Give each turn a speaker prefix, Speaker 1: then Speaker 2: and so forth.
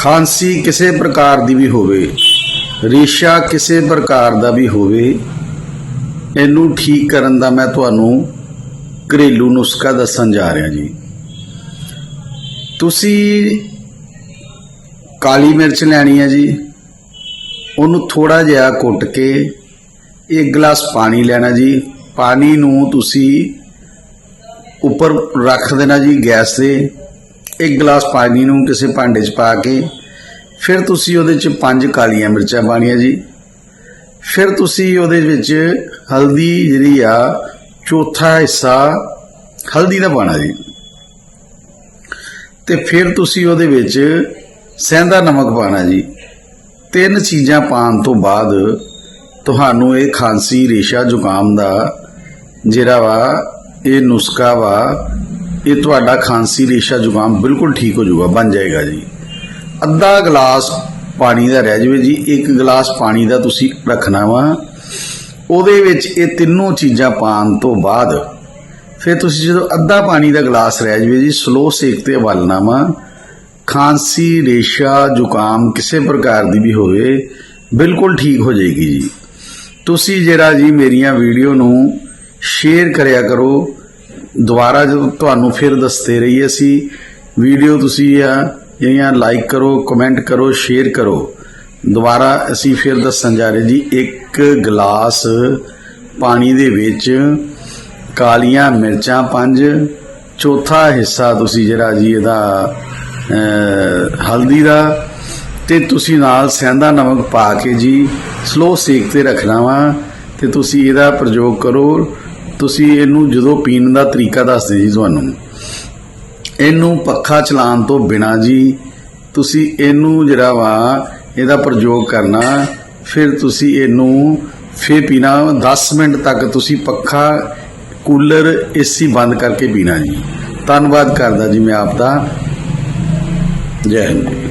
Speaker 1: खांसी किसी प्रकार की भी होवे, रेशा किसी प्रकार का भी होवे, इनू ठीक करन दा मैं तुहानू घरेलू नुस्खा दसन जा रहा जी। तुसी काली मिर्च लैनी है जी, उन्होंने थोड़ा जिहा कुट के 1 गिलास पानी लेना जी। पानी नू तुसी उपर रख देना जी गैस से। 1 गिलास पानी नू किसी भांडे च पा के फिर तुसी उहदे च 5 कालियां मिर्चां पाणियां जी। फिर तुसी उहदे विच हल्दी जिहड़ी आ चौथा हिस्सा हल्दी दा पाना जी। ते फिर तुसी उहदे विच सेंधा नमक पाना जी। 3 चीज़ां पाउण तो बाद तुहानू ये खांसी रेशा जुकाम दा जिहड़ा वा ये नुस्खा वा ये तुहाडा खांसी रेशा जुकाम बिल्कुल ठीक हो जाऊगा, बन जाएगा जी। अद्धा गिलास पानी दा रह जावे जी। 1 गिलास पानी दा तुसी रखना वा। उहदे विच ये तीनों चीज़ां पाउण तो बाद फिर तुसी जो अद्धा पानी दा गिलास रह जावे जी, स्लो सेक ते उबालना वा। खांसी रेशा जुकाम किसी प्रकार की भी होवे बिल्कुल ठीक हो जाएगी जी। तुसी जरा जी मेरिया वीडियो नू शेयर करया करो। दोबारा जो तुहानू फिर दसते रहिए असी वीडियो तुसी ਜਿਹੜੀਆਂ लाइक करो, कमेंट करो, शेयर करो। दोबारा असी फिर दसन जा रहे जी। 1 गिलास पानी दे विच कालियां मिर्चां 5, चौथा हिस्सा तुसी जरा जी इहदा हल्दी दा ते तुसी नाल सेंधा नमक पा के जी स्लो सेक ते रखना वा। ते तुसी इहदा प्रयोग करो। तुसी इहनू जदों पीण दा तरीका दसदे जी तुहानू। इनू पक्खा चलाण तो बिना जी तुसी इनू जिहड़ा वा इहदा प्रयोग करना। फिर तुसी इनू फिर पीना 10 मिनट तक तुसी पक्खा कूलर एसी बंद करके पीना जी। धन्नवाद करदा जी मैं आपदा। जय हिंद।